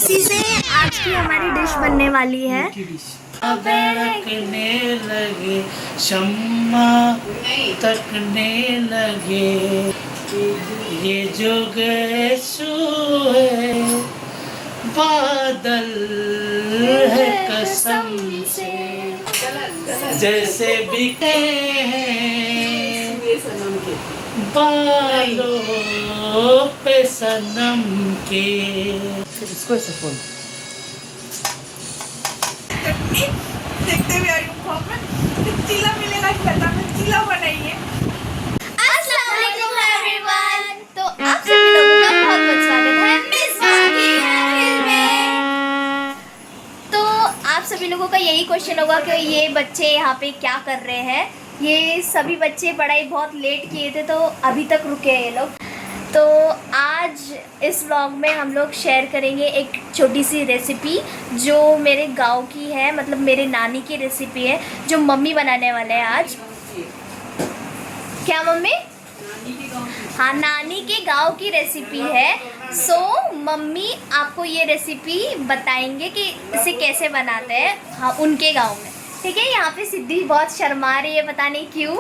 इसी से आज की हमारी डिश बनने वाली है। धड़कने लगे शम्मा तकने लगे ये जो गए सोए बादल है कसम से जैसे बिके हैं बालों पे सनम के। इसको ऐसे फोन देखते हुए आई हूँ चीला मिलेगा कि पता नहीं चीला बनाइए। अस्सलाम वालेकुम एवरीवन। तो आप सभी लोगों का बहुत-बहुत स्वागत है मिस की हैरिस में। तो आप सभी लोगों का यही क्वेश्चन होगा कि ये बच्चे यहाँ पे क्या कर रहे हैं। ये सभी बच्चे पढ़ाई बहुत लेट किए थे तो अभी तक रुके हैं ये लोग। तो आज इस व्लॉग में हम लोग शेयर करेंगे एक छोटी सी रेसिपी जो मेरे गांव की है, मतलब मेरे नानी की रेसिपी है जो मम्मी बनाने वाले हैं आज। क्या मम्मी? हाँ, नानी के गांव की रेसिपी है। सो मम्मी आपको ये रेसिपी बताएंगे कि इसे कैसे बनाते हैं, हाँ, उनके गांव में। ठीक है। यहाँ पे सिद्धि बहुत शर्मा रही है, पता नहीं क्यों।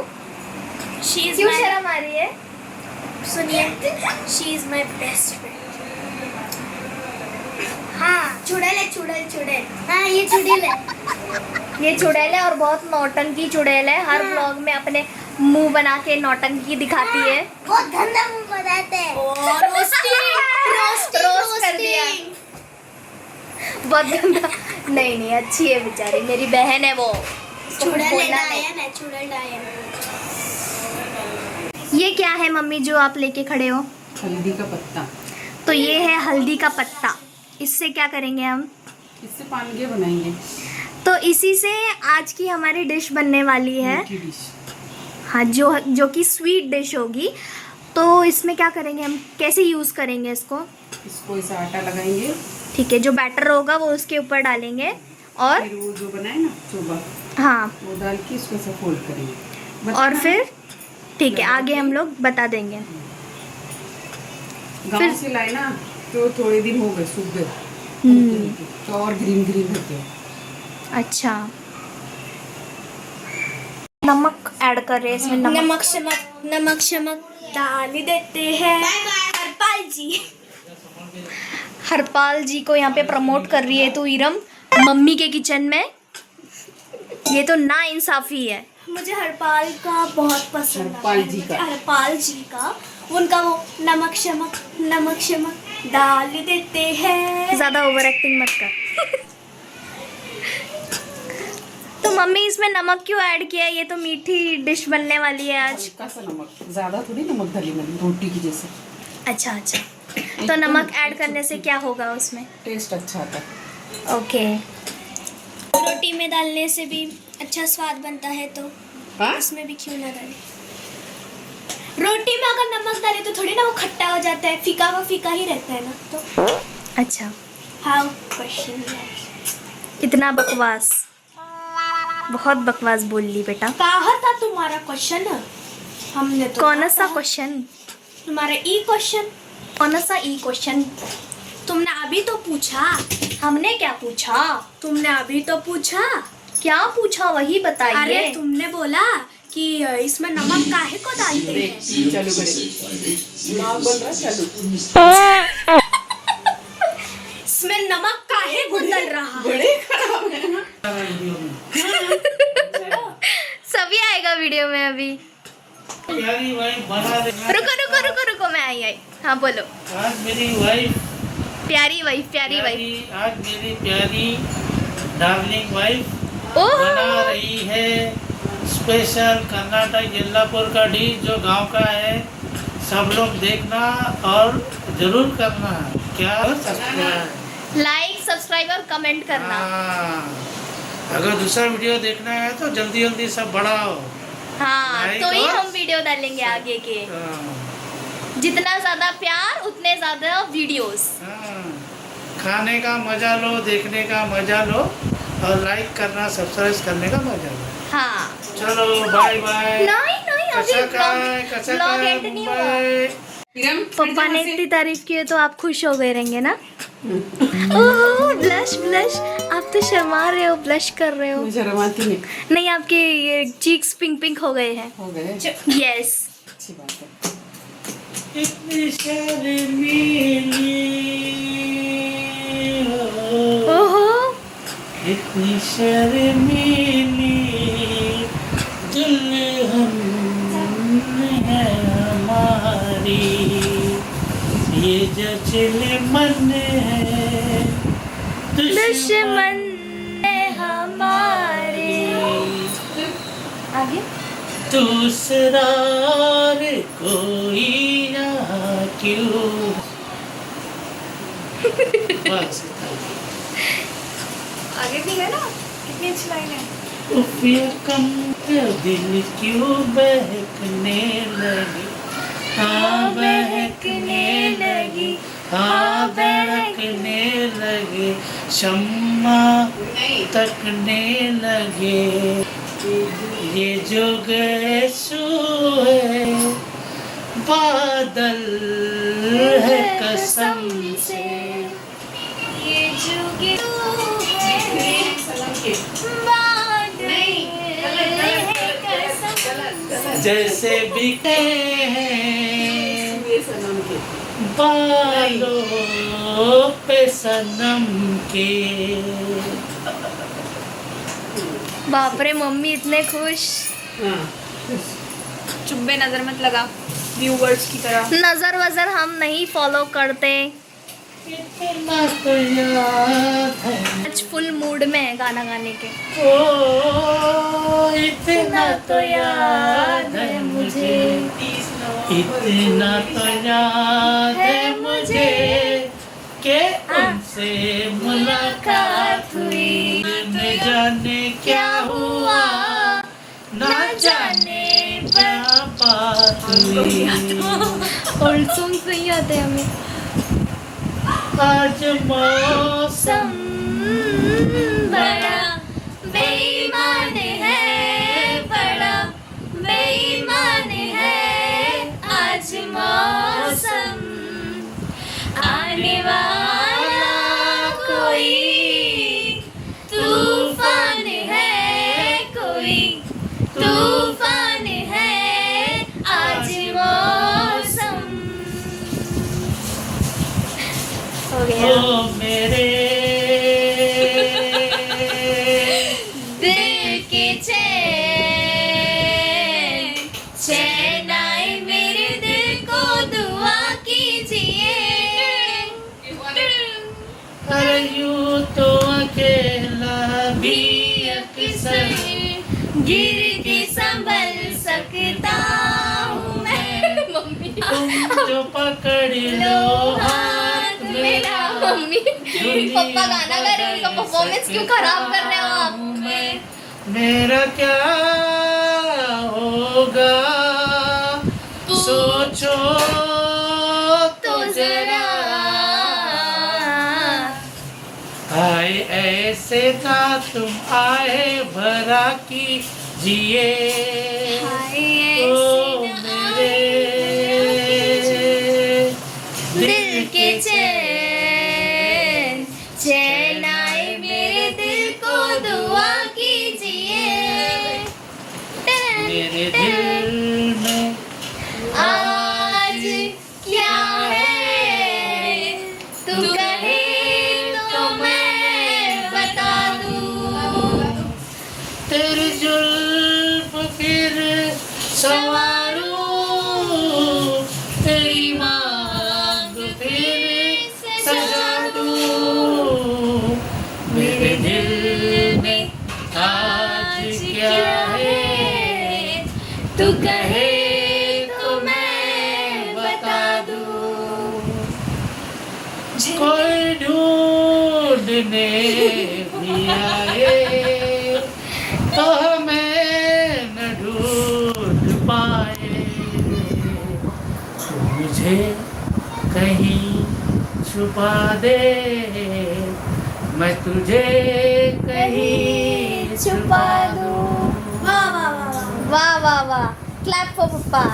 क्यों शर्म आ रही है? सुनिए, she is my best friend. हाँ, चुड़ैल है, चुड़ैल चुड़ैल। हाँ, ये चुड़ैल है। ये चुड़ैल है और बहुत नौटंकी चुड़ैल है। हर व्लॉग में अपने मुंह बना के नौटंकी दिखाती है। बहुत गंदा मुंह बनाते हैं। रोस्ट कर दिया। बहुत गंदा। नहीं नहीं, अच्छी है बेचारी, मेरी बहन है वो। चुड़ैल डायन। ये क्या है मम्मी जो आप लेके खड़े हो? हल्दी का पत्ता। तो ये है हल्दी का पत्ता। इससे क्या करेंगे हम? इससे पानगे बनाएंगे। तो इसी से आज की हमारी डिश बनने वाली है। मीठी डिश। हाँ, जो कि स्वीट डिश होगी। तो इसमें क्या करेंगे हम, कैसे यूज़ करेंगे इसको? इसको ऐसा आटा लगाएंगे। ठीक है, जो बैटर होगा वो उसके ऊपर डालेंगे और फिर वो जो बनाए ना चोबा, हाँ, वो डाल के इसको ऐसा फोल्ड करेंगे। और फिर ठीक है, आगे हम लोग बता देंगे। गांव से लाए ना तो थोड़े दिन हो गए, सूख गए तो और ग्रीन ग्रीन होते हैं। अच्छा, नमक ऐड कर रहे हैं इसमें। नमक शमक डाल देते हैं। हरपाल जी को यहाँ पे प्रमोट कर रही है तू इरम मम्मी के किचन में। ये तो ना इंसाफी है। मुझे हरपाल का बहुत पसंद है। हरपाल जी का उनका वो नमक शमक डाल देते हैं। ज्यादा ओवर एक्टिंग मत कर। तो मम्मी इसमें नमक क्यों ऐड किया? ये तो मीठी डिश बनने वाली है आज। हल्का सा नमक, ज्यादा थोड़ी नमक डाली मैंने, रोटी की जैसे। अच्छा अच्छा, तो नमक ऐड करने से क्या होगा उसमें? टेस्ट अच्छा आता है। ओके। रोटी में डालने से भी अच्छा स्वाद बनता है, तो हाँ? इसमें भी क्यों ना डालें। रोटी में अगर नमक डाले तो थोड़ी ना वो खट्टा हो जाता है, फीका ही रहता है ना। तो अच्छा, हाउ क्वेश्चन है। इतना बकवास, बहुत बकवास बोल ली बेटा। कहा था तुम्हारा क्वेश्चन? हमने तो कौन सा क्वेश्चन? तुम्हारा ई क्वेश्चन। कौन सा ई क्वेश्चन? तुमने अभी तो पूछा। हमने क्या पूछा? तुमने अभी तो पूछा। क्या पूछा वही बताइए। अरे तुमने बोला कि इसमें नमक काहे को डालते हैं। चलो बड़े माँ बोल रहा चलो। इसमें नमक काहे को डल रहा है। बड़े खराब है। सभी आएगा वीडियो में अभी। प्यारी वाइफ बना देना। रुको मैं आई। हाँ बोलो। आज मेरी वाइफ प्यारी वाइफ आज मेरी प्यारी डार्लिंग वाइफ ओह, बना रही है स्पेशल कर्नाटक येल्लापुर का डिश जो गांव का है। सब लोग देखना और जरूर करना। क्या सब्सक्राइब, लाइक सब्सक्राइब और कमेंट करना। अगर दूसरा वीडियो देखना है तो जल्दी जल्दी सब बढ़ाओ। हाँ, लाइक तो ही और हम वीडियो डालेंगे आगे के। हाँ। जितना ज्यादा प्यार उतने ज्यादा वीडियोस। खाने का मजा लो, देखने का मजा लो और लाइक करना, सब्सक्राइब करने का मजा लो। हाँ, चलो बाय बाय। नहीं अभी व्लॉग एंड नहीं हुआ। इरम, पप्पा ने इतनी तारीफ की है तो आप खुश हो गए रहेंगे ना? ओह ब्लश ब्लश, आप तो शर्मा रहे हो, ब्लश कर रहे हो। मैं शर्माती नहीं। नहीं, आपके ये चीक्स पिंक पिंक हो गए हैं। हो गए। यस। अच्छी बात है। इतनी शर्मीली हो, ओहो, इतनी शर्मीली दुल्हन है हमारी, ये जो चिल मन है दुश्मन है हमारे। आगे दूसरा और कोई यहाँ क्यों। बस आगे भी है ना, कितनी अच्छी लाइन है। फिर कम दिल क्यों बहकने लगी, हाँ बहकने लगी, हाँ बहकने लगे, शम्मा तकने लगे, ये जो गए सो है बादल है कसम से। ये जुगे है बादल है कसम। जैसे बिके हैं बालों पे सनम के। बाप रे, मम्मी इतने खुश। चुब्बे नजर मत लगा व्यूवर्स की तरह। नजर वजर हम नहीं फॉलो करते। इतना तो याद है, आज फुल मूड में है गाना गाने के। ओ इतना तो याद है मुझे, इतना तो याद है मुझे कि उनसे मुलाकात हुई, न जाने क्या हुआ, ना जाने क्या बात हुई। ओल्ड सॉन्ग नहीं आते हमें। आज मौसम बड़ा बेईमान है, बड़ा बेईमान है आज मौसम। आने वाला कोई तूफान है, कोई तूफान है आज मौसम। हो गया। ओ मेरे दिल के चैन, चैन आए मेरे दिल को दुआ कीजिए। अरे यूं तो अकेला भी अक्सर गिर के संभल सकता हूँ मैं। मम्मी तुम जो पकड़ लो हाथ मेरा। मम्मी पापा गाना गा रहे हैं, उनका परफॉर्मेंस क्यों खराब कर रहे हो आप? मेरा क्या होगा सोचो तो जरा आए ऐसे ना तुम आए भरा कीजिए। ओ मेरे दिल के चैन, चैन आए मेरे दिल को दुआ कीजिए। मेरे दिल में आज क्या है तू कहे तो मैं बता दूं। तेरी जुल्फ फिर सवारूं, तेरी मांग फिर सजा दूं। मेरे दिल में आज क्या है तू कहे तो मैं बता दूं। कोई ढूंढने भी आए तो हमें न ढूंढ पाए। तो मुझे कहीं छुपा दे, मैं तुझे कहीं छुपा दूं। वाह वाह वाह वाह। वाह वाह वाह, क्लैप फॉर पप्पा।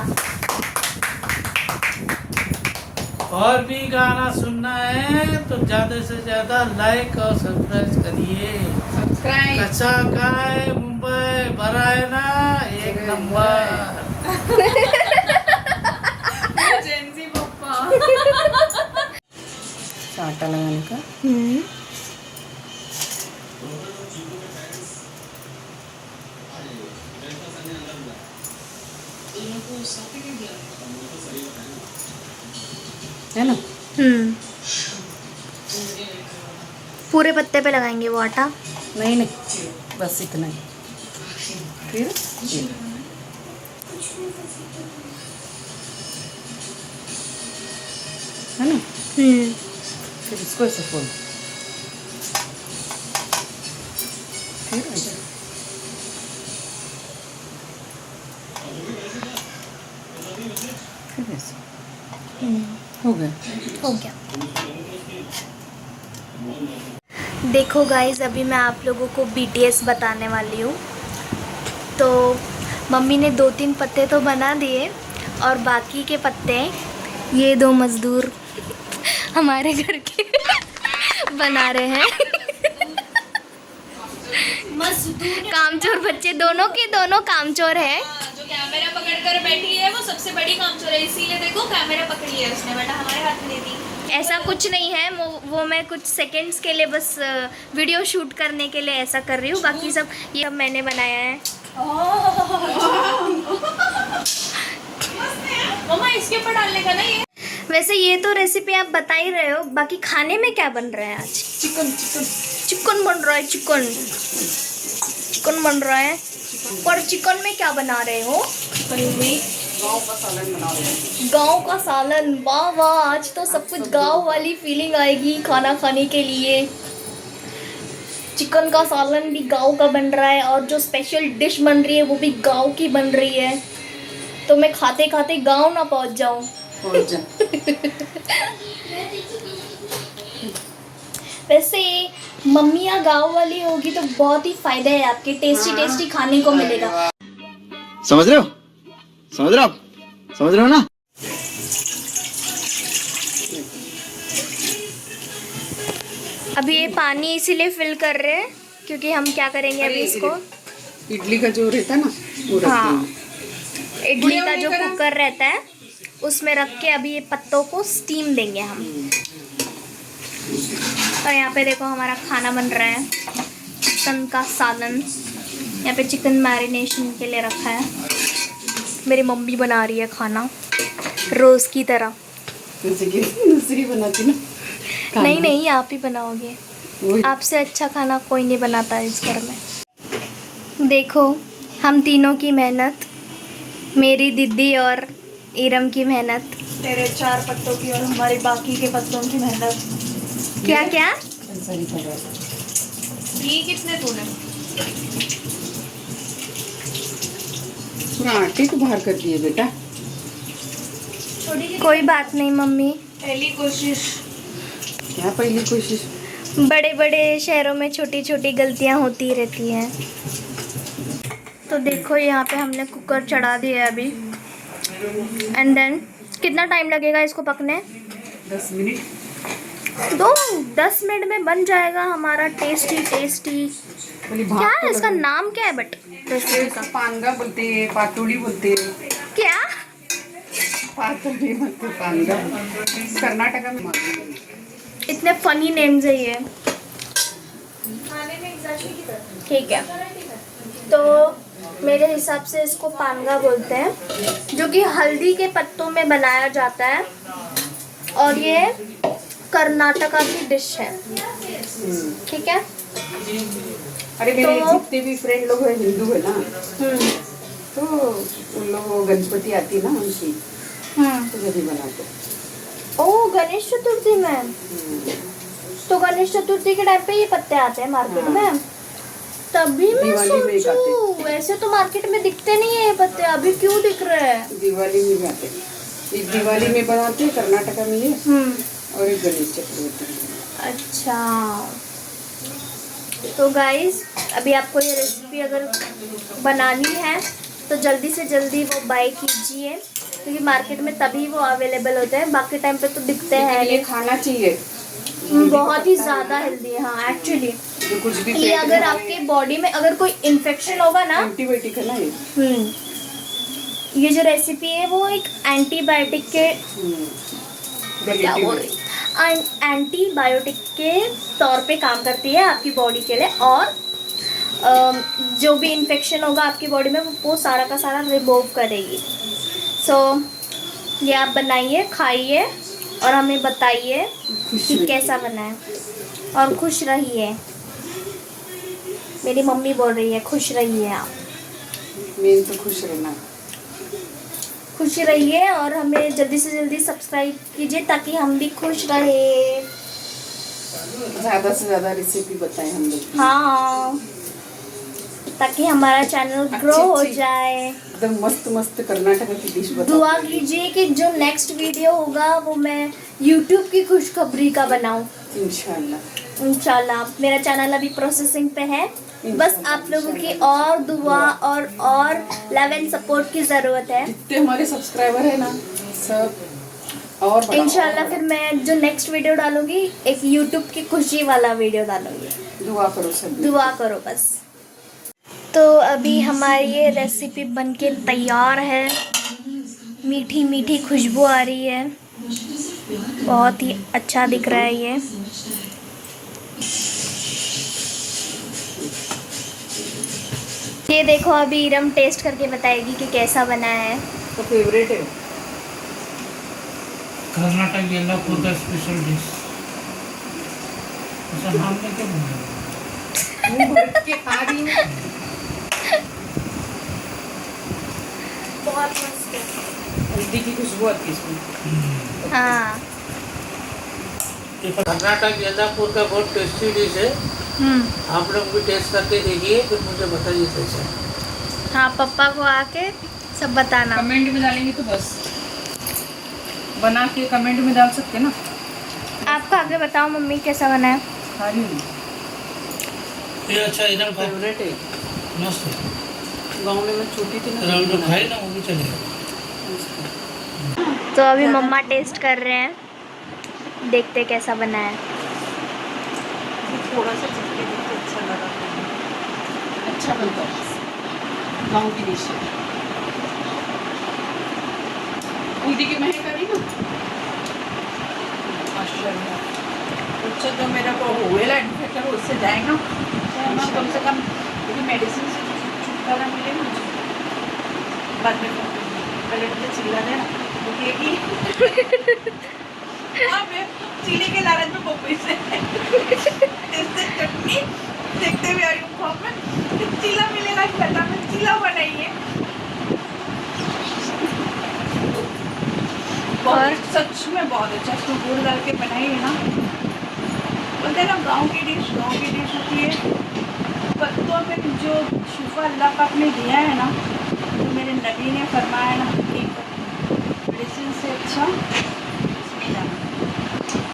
और भी गाना सुनना है तो ज़्यादा से ज़्यादा लाइक और सब्सक्राइब करिए। सब्सक्राइब। कच्चा काय मुंबई भरा है ना, एक नंबर। जेंजी पप्पा। आटा लगाने का। है ना? पूरे पत्ते पे लगाएंगे वो आटा? नहीं नहीं, बस इतना ही। फिर ये। है ना? फिर इसको ऐसे फोल्ड। फिर ऐसे। फिर ऐसे। हो गया। हो गया। देखो गाइस, अभी मैं आप लोगों को BTS बताने वाली हूँ। तो मम्मी ने 2-3 पत्ते तो बना दिए और बाकी के पत्ते ये 2 मज़दूर हमारे घर के बना रहे हैं। मजदूर कामचोर बच्चे दोनों के दोनों कामचोर हैं। जो कैमरा पकड़ कर बैठी है वो सबसे बड़ी कामचोर है, इसीलिए देखो कैमरा पकड़ी है उसने, बेटा हमारे हाथ में दे दी। ऐसा कुछ नहीं है, वो मैं कुछ सेकंड्स के लिए बस वीडियो शूट करने के लिए ऐसा कर रही हूँ। बाकी सब ये सब मैंने बनाया है। मम्मा इसके ऊपर डालने का ना ये। वैसे ये तो रेसिपी आप बता ही रहे हो, बाकी खाने में क्या बन रहा है आज? चिकन। चिकन बन रहा है। चिकन बन रहा है। और चिकन में क्या बना रहे हो? गाँव का सालन बना रहे हैं। गांव का सालन। वाह वाह, आज तो सब कुछ गांव वाली फीलिंग आएगी खाना खाने के लिए। चिकन का सालन भी गांव का बन रहा है और जो स्पेशल डिश बन रही है वो भी गांव की बन रही है। तो मैं खाते खाते गांव ना पहुंच जाऊं। पहुंच जा। वैसे मम्मियाँ गांव वाली होगी तो बहुत ही फायदा है, आपके टेस्टी टेस्टी खाने को मिलेगा। समझ रहे हो? समझ रहे हो आप? समझ रहे हो ना? अभी ये पानी इसीलिए फिल कर रहे हैं क्योंकि हम क्या करेंगे अभी इसको। इडली का जो रहता है ना वो रख हाँ, देंगे। इडली का जो कुकर रहता है उसमें रख के अभी ये पत्तों को स्टीम देंगे हम। और यहाँ पे देखो हमारा खाना बन रहा है, चिकन का सालन। यहाँ पे चिकन मैरिनेशन के लिए रखा है। मेरी मम्मी बना रही है खाना रोज़ की तरह। जैसे कि दूसरी बनाती ना। नहीं नहीं, आप ही बनाओगे। वही। आपसे अच्छा खाना कोई नहीं बनाता इस घर में। देखो हम तीनों की मेहनत, मेरी दीदी और इरम की मेहनत। तेरे 4 पत्तों की और हमारे बाकी के पत्तों की मेहनत। क्या क्या? ऐसा ही कर रहा है। ये कितने तूने? पूरा आटे को बाहर कर दिए बेटा। कोई बात नहीं मम्मी, पहली कोशिश। क्या पहली कोशिश? बड़े बड़े शहरों में छोटी छोटी गलतियां होती रहती हैं। तो देखो यहाँ पे हमने कुकर चढ़ा दिया है अभी। एंड देन कितना टाइम लगेगा इसको पकने? 10 मिनट। 10 मिनट में बन जाएगा हमारा टेस्टी टेस्टी। पहले क्या भाप है तो इसका लगा- नाम क्या है बट रेसिपी का? पानगा बोलते हैं, पाटोड़ी बोलते हैं। क्या? पाटोड़ी बोलते हैं, पानगा। कर्नाटका में मालूम है। इतने फनी नेम्स है ये। ठीक है, तो मेरे हिसाब से इसको पानगा बोलते हैं, जो कि हल्दी के पत्तों में बनाया जाता है और ये कर्नाटका की डिश है। ठीक है। अरे मेरे तो- जितने भी फ्रेंड लोग हैं हिंदू है ना, तो उन लोग गणपति आती है ना उनकी, तो जब भी बनाते हैं। ओ गणेश चतुर्थी में, तो गणेश चतुर्थी के टाइम पे ये पत्ते आते हैं मार्केट में। तभी मैं दिवाली में एक आते सोचूं, वैसे तो मार्केट में दिखते नहीं है ये पत्ते, अभी क्यों दिख रहे हैं? दिवाली में भी आते हैं। एक दिवाली में बनाते हैं कर्नाटका में ये, और एक गणेश चतुर्थी में। अच्छा, तो गाइस अभी आपको ये रेसिपी अगर बनानी है तो जल्दी से जल्दी वो बाय कीजिए क्योंकि मार्केट में तभी वो अवेलेबल होते हैं, बाकी टाइम पे तो दिखते हैं ये खाना चाहिए। बहुत ही ज्यादा हेल्दी है। हाँ एक्चुअली जो कुछ भी ये पेट अगर में आपके बॉडी में अगर कोई इन्फेक्शन होगा ना, एंटीबायोटिक है ना ये। ये जो रेसिपी है वो एक एंटीबायोटिक के क्या बोल रही एंटीबायोटिक के तौर पे काम करती है आपकी बॉडी के लिए, और जो भी इन्फेक्शन होगा आपकी बॉडी में वो सारा का सारा रिमूव करेगी। सो ये आप बनाइए, खाइए और हमें बताइए कि कैसा बना है, और खुश रहिए। मेरी मम्मी बोल रही है खुश रहिए आप। मेन तो खुश रहना। खुश रहिए और हमें जल्दी से जल्दी सब्सक्राइब कीजिए ताकि हम भी खुश रहे। ज्यादा से ज्यादा रेसिपी बताएं हम लोग। हाँ, ताकि हमारा चैनल ग्रो हो अच्छी- जाए। एकदम मस्त मस्त कर्नाटक की डिश बताओ। दुआ कीजिए कि जो नेक्स्ट वीडियो होगा वो मैं YouTube की खुशखबरी का बनाऊं इंशाल्लाह। इंशाल्लाह। मेरा चैनल अभी प्रोसेसिंग पे है, बस आप लोगों की और दुआ और लव एंड सपोर्ट की ज़रूरत है। जितने हमारे सब्सक्राइबर है ना सब और बढ़ाओ, इंशाल्लाह और फिर मैं जो नेक्स्ट वीडियो डालूंगी एक YouTube की खुशी वाला वीडियो डालूंगी। बढ़ाओ। दुआ करो सब। दुआ करो बस। तो अभी हमारी ये रेसिपी बनके तैयार है। मीठी मीठी खुशबू आ रही है, बहुत ही अच्छा दिख रहा है ये। ये देखो अभी इरम टेस्ट करके बताएगी कि कैसा बना है। तो फेवरेट है। कर्नाटक येल्लापुर का स्पेशल डिश। अच्छा नाम लेके बनाया। मुंह भर के खा रही हूँ। बहुत मस्त है। हल्दी की खुशबू आती है इसमें। हाँ। ये कर्नाटक येल्लापुर का बहुत टेस्टी डिश है। आप लोग भी टेस्ट करके देखिए, फिर मुझे बताइए कैसा है। हाँ, पप्पा को आके सब बताना। कमेंट में डालेंगे तो बस बना के कमेंट में डाल सकते हैं ना। आपको आगे बताओ मम्मी कैसा बना है। खा रही हूँ। ये अच्छा इधर का फेवरेट है। मस्त है। गाँव में मैं छोटी थी ना। हम लोग खाए ना, वो भी चलेगा। तो अभी मम्मा टेस्ट कर रहे हैं, देखते कैसा बना है। थोड़ा सा चिपके तो अच्छा लगा। अच्छा बनता है, गाँव की डिश है। हल्दी की महक आ रही ना। माशाल्लाह। अच्छा तो मेरा को हुएला इन्फेक्शन उससे जाएगा तो कम से कम, क्योंकि मेडिसिन से छुटकारा मिलेगा मुझे। बाद में पहले मुझे चिल्ला देना क्योंकि हाँ मैं चीनी के लालच में पप्पी से इससे चटनी देखते हुए आई हूँ खाओ में चीला मिलेगा कि पता में चीला बनाइए। बहुत सच में बहुत अच्छा इसमें गुड़ डाल के बनाई है ना। बोलते हैं ना गाँव की डिश होती है। पत्तों में जो शिफा अल्लाह पाक ने दिया है ना, तो मेरे नबी ने फरमाया ना कि मेडिसिन से अच्छा इसमें जाना।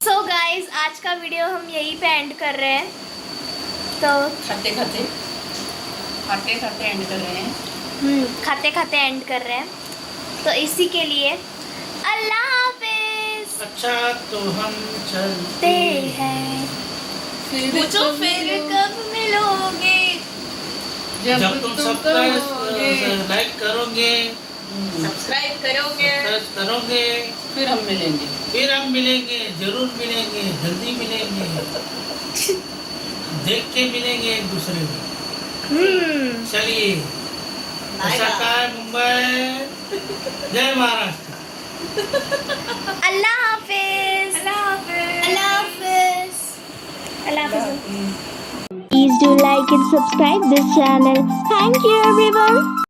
सो गाइज आज का वीडियो हम यहीं पे एंड कर रहे हैं। तो खाते खाते एंड कर रहे हैं। खाते खाते एंड कर रहे हैं। तो इसी के लिए अल्लाह हाफिज। अच्छा तो हम चलते ते हैं, पूछो फिर कब मिलोगे। जब तुम सब्सक्राइब लाइक करोगे, सब्सक्राइब करोगे करोगे फिर हम मिलेंगे। फिर हम मिलेंगे, जरूर मिलेंगे, जल्दी मिलेंगे। देख के मिलेंगे एक दूसरे को। चलिए, सकाळ मुंबई, जय महाराष्ट्र। अल्लाह हाफिज। अल्लाह हाफिज। अल्लाह हाफिज। अल्लाह हाफिज। Please do like and subscribe this channel. Thank you everyone.